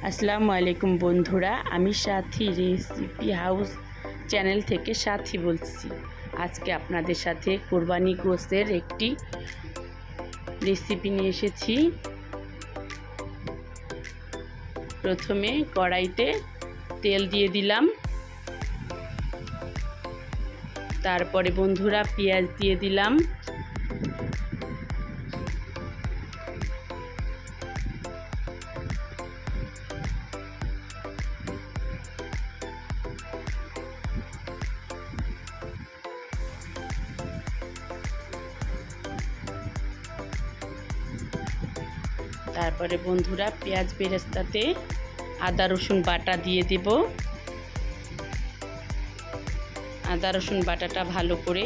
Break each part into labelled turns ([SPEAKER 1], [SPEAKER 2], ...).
[SPEAKER 1] আসসালামু আলাইকুম বন্ধুরা, আমি সাথী রেসিপি হাউস চ্যানেল থেকে সাথী বলছি। আজকে আপনাদের সাথে কোরবানি গোশতের একটি রেসিপি নিয়ে এসেছি। প্রথমে কড়াইতে তেল দিয়ে দিলাম, তারপরে বন্ধুরা পেঁয়াজ দিয়ে দিলাম, তারপরে বন্ধুরা পেঁয়াজ বেরেস্তাতে আদা রসুন বাটা দিয়ে দেব। আদা রসুন বাটাটা ভালো করে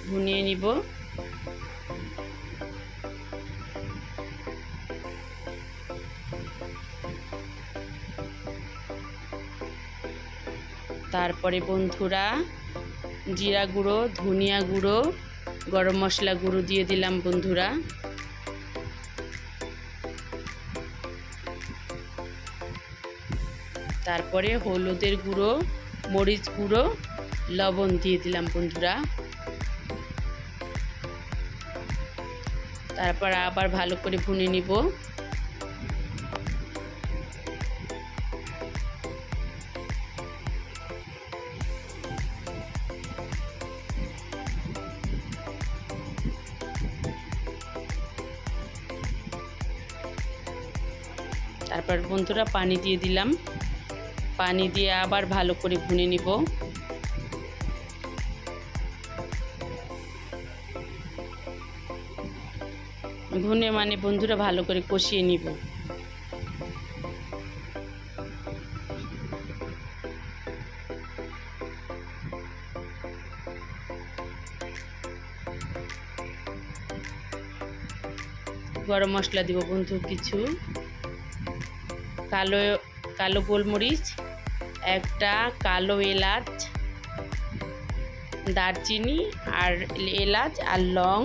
[SPEAKER 1] ভুনিয়ে নিব। তারপরে বন্ধুরা জিরা গুঁড়ো, ধনিয়া গুঁড়ো, গরম মশলা গুঁড়ো দিয়ে দিলাম বন্ধুরা। তারপরে হলুদের গুঁড়ো, মরিচ গুঁড়ো, লবণ দিয়ে দিলাম বন্ধুরা। তারপর আবার ভালো করে ভুনে নিব। তারপর বন্ধুরা পানি দিয়ে দিলাম, পানি দিয়ে আবার ভালো করে ভুনে নিব। ভুনে মানে বন্ধুরা ভালো করে কষিয়ে নিব। গরম মশলা দিব বন্ধু কিছু, কালো গোলমরিচ, একটা কালো এলাচ, দারচিনি আর এলাচ আর লং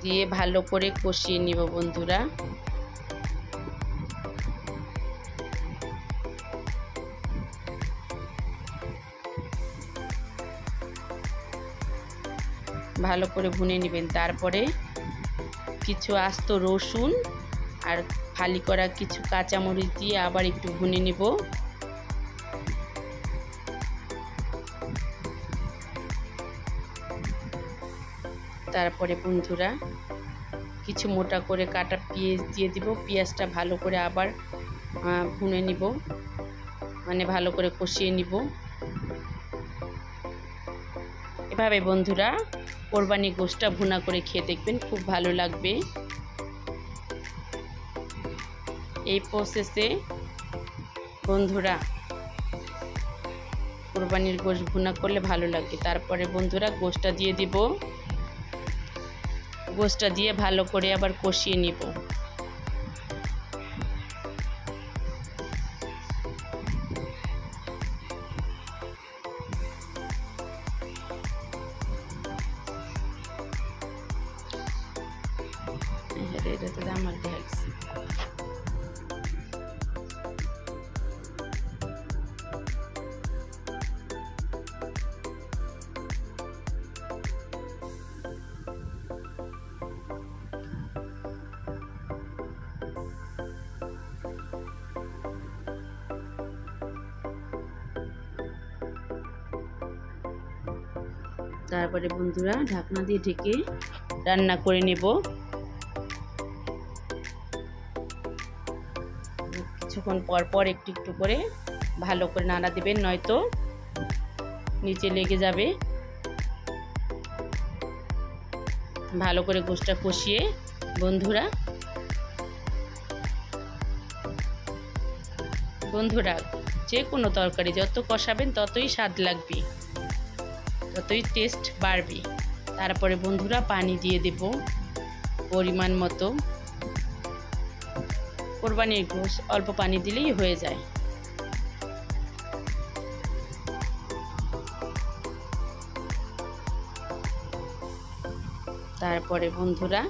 [SPEAKER 1] দিয়ে ভালো করে কষিয়ে নিব বন্ধুরা। ভালো করে ভুনে নেবেন। তারপরে কিছু আস্ত রসুন আর ফালি করা কিছু কাঁচামরিচ দিয়ে আবার একটু ভুনে নেব। তারপরে বন্ধুরা কিছু মোটা করে কাটা পেঁয়াজ দিয়ে দিব। পেঁয়াজটা ভালো করে আবার ভুনে নিব, মানে ভালো করে কষিয়ে নিব। এভাবে বন্ধুরা কোরবানি গোশতটা ভুনা করে খেয়ে দেখবেন, খুব ভালো লাগবে। এই প্রসেসে বন্ধুরা কোরবানির গোশত ভুনা করলে ভালো লাগবে। তারপরে বন্ধুরা গোশতটা দিয়ে দিব, গোশতটা দিয়ে ভালো করে আবার কষিয়ে নিব। এটাতে আমার দেখছি তারপরে বন্ধুরা ঢাকনা দিয়ে ঢেকে রান্না করে নেব। কিছুক্ষণ পর পর একটু একটু করে ভালো করে নাড়া দিবেন, নয়তো নিচে লেগে যাবে। ভালো করে গোশতটা কষিয়ে বন্ধুরা যে কোনো তরকারি যত কষাবেন ততই স্বাদ লাগবে, ততই টেস্ট বাড়বে। তারপরে বন্ধুরা পানি দিয়ে দেব পরিমাণ মতো। কোরবানির গোশত অল্প পানি দিলেই হয়ে যায়। তারপরে বন্ধুরা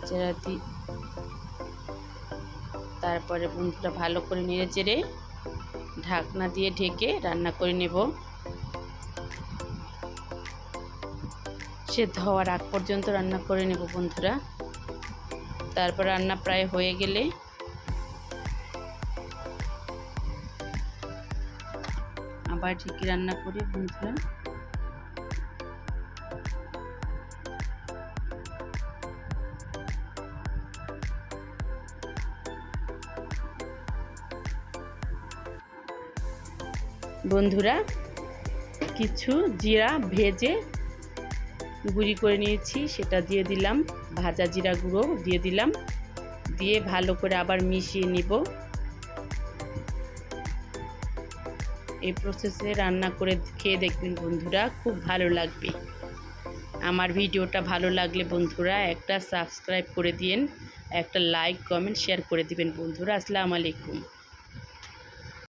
[SPEAKER 1] চেরাতি তারপরে বন্ধুরা ভালো করে নেড়ে চেড়ে ঢাকনা দিয়ে ঢেকে রান্না করে নেব। সেদ্ধ হওয়ার আগ পর্যন্ত রান্না করে নেব বন্ধুরা। তারপর রান্না প্রায় হয়ে গেলে আবার ঢেকে রান্না করে বন্ধুরা। বন্ধুরা কিছু জিরা ভেজে গুঁড়ি করে নিয়েছি, সেটা দিয়ে দিলাম। ভাজা জিরা গুঁড়ো দিয়ে দিলাম, দিয়ে ভালো করে আবার মিশিয়ে নিব। এই প্রসেসে রান্না করে খেয়ে দেখবেন বন্ধুরা, খুব ভালো লাগবে। আমার ভিডিওটা ভালো লাগলে বন্ধুরা একটা সাবস্ক্রাইব করে দিন, একটা লাইক কমেন্ট শেয়ার করে দিবেন বন্ধুরা। আসসালামু আলাইকুম।